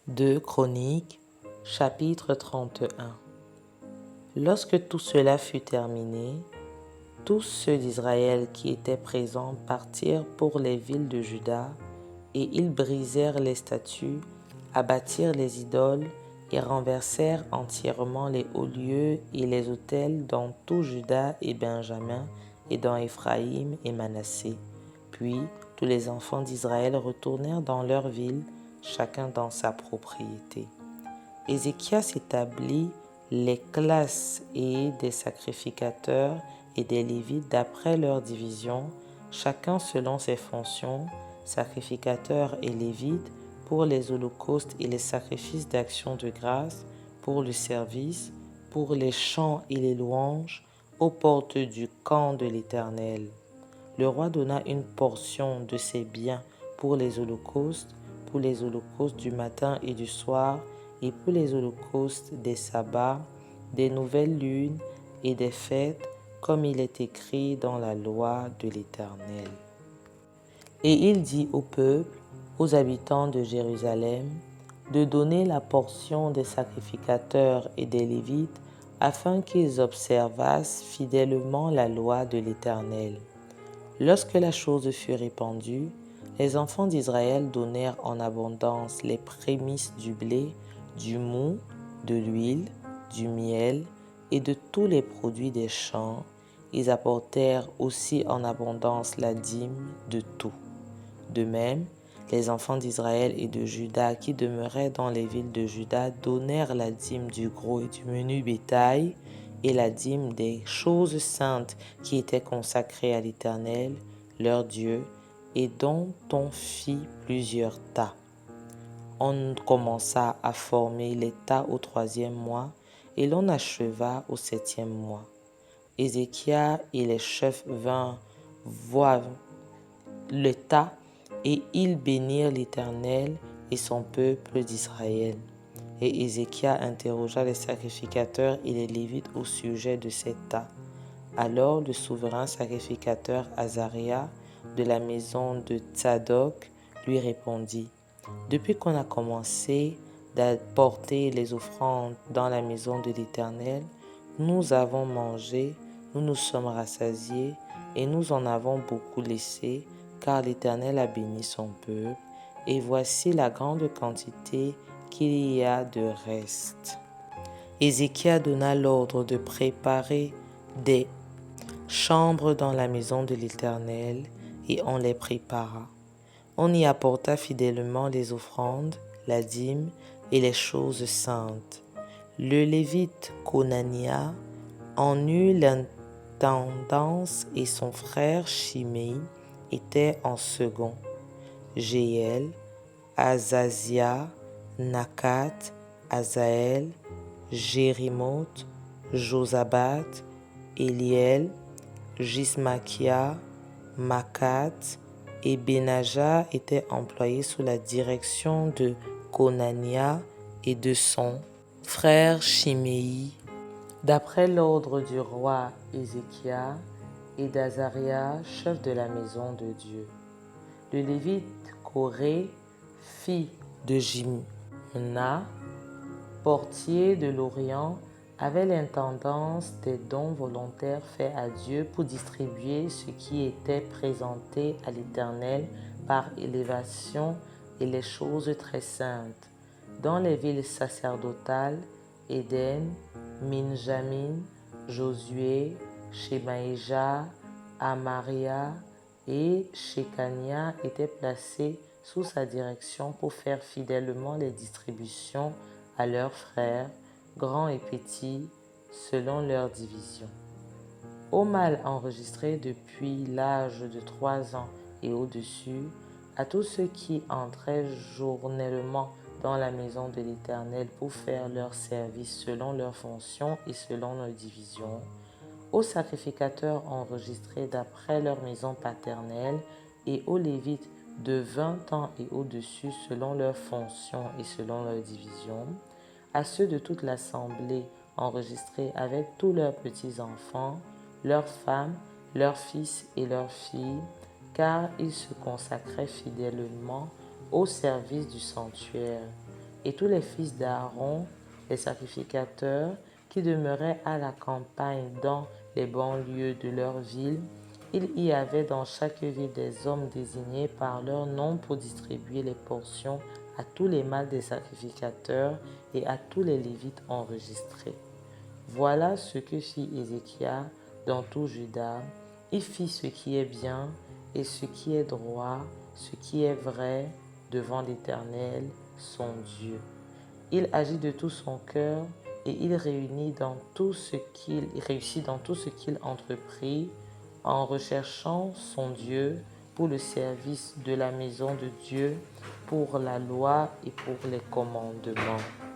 2 Chroniques, chapitre 31. Lorsque tout cela fut terminé, tous ceux d'Israël qui étaient présents partirent pour les villes de Juda, et ils brisèrent les statues, abattirent les idoles et renversèrent entièrement les hauts lieux et les autels dans tout Juda et Benjamin et dans Éphraïm et Manassé. Puis tous les enfants d'Israël retournèrent dans leur ville, chacun dans sa propriété. Ézéchias établit les classes et des sacrificateurs et des Lévites d'après leur division, chacun selon ses fonctions, sacrificateurs et Lévites pour les holocaustes et les sacrifices d'action de grâce, pour le service, pour les chants et les louanges, aux portes du camp de l'Éternel. Le roi donna une portion de ses biens pour les holocaustes du matin et du soir, et pour les holocaustes des sabbats, des nouvelles lunes et des fêtes, comme il est écrit dans la loi de l'Éternel. Et il dit au peuple, aux habitants de Jérusalem, de donner la portion des sacrificateurs et des Lévites, afin qu'ils observassent fidèlement la loi de l'Éternel. Lorsque la chose fut répandue, les enfants d'Israël donnèrent en abondance les prémices du blé, du mou, de l'huile, du miel et de tous les produits des champs. Ils apportèrent aussi en abondance la dîme de tout. De même, les enfants d'Israël et de Juda qui demeuraient dans les villes de Juda donnèrent la dîme du gros et du menu bétail, et la dîme des choses saintes qui étaient consacrées à l'Éternel, leur Dieu, et dont on fit plusieurs tas. On commença à former les tas au 3e mois, et l'on acheva au 7e mois. Ézéchias et les chefs vinrent voir le tas, et ils bénirent l'Éternel et son peuple d'Israël. Et Ézéchias interrogea les sacrificateurs et les Lévites au sujet de ces tas. Alors le souverain sacrificateur Azaria de la maison de Tsadok lui répondit: Depuis qu'on a commencé d'apporter les offrandes dans la maison de l'Éternel, nous avons mangé, nous nous sommes rassasiés et nous en avons beaucoup laissé, car l'Éternel a béni son peuple, et voici la grande quantité qu'il y a de reste. Ézéchias donna l'ordre de préparer des chambres dans la maison de l'Éternel, et on les prépara. On y apporta fidèlement les offrandes, la dîme et les choses saintes. Le Lévite Conania en eut l'intendance et son frère Shimei était en second. Jéel, Azazia, Nakat, Azaël, Jérimoth, Josabat, Eliel, Jismakia, Makat et Benaja étaient employés sous la direction de Conania et de son frère Shimei, d'après l'ordre du roi Ézéchias et d'Azaria, chef de la maison de Dieu. Le Lévite Coré, fils de Jimna, portier de l'Orient, avait l'intendance des dons volontaires faits à Dieu pour distribuer ce qui était présenté à l'Éternel par élévation et les choses très saintes. Dans les villes sacerdotales, Éden, Minjamin, Josué, Shemaïja, Amaria et Shekania étaient placés sous sa direction pour faire fidèlement les distributions à leurs frères, grands et petits, selon leur division. Aux mâles enregistrés depuis l'âge de 3 ans et au-dessus, à tous ceux qui entraient journellement dans la maison de l'Éternel pour faire leur service selon leurs fonctions et selon leur division, aux sacrificateurs enregistrés d'après leur maison paternelle et aux Lévites de 20 ans et au-dessus selon leurs fonctions et selon leur division, à ceux de toute l'assemblée enregistrés avec tous leurs petits-enfants, leurs femmes, leurs fils et leurs filles, car ils se consacraient fidèlement au service du sanctuaire. Et tous les fils d'Aaron, les sacrificateurs, qui demeuraient à la campagne dans les banlieues de leur ville, il y avait dans chaque ville des hommes désignés par leur nom pour distribuer les portions à tous les mâles des sacrificateurs et à tous les Lévites enregistrés. Voilà ce que fit Ézéchias dans tout Juda. Il fit ce qui est bien et ce qui est droit, ce qui est vrai devant l'Éternel, son Dieu. Il agit de tout son cœur et il réussit dans tout ce qu'il entreprit en recherchant son Dieu pour le service de la maison de Dieu, pour la loi et pour les commandements.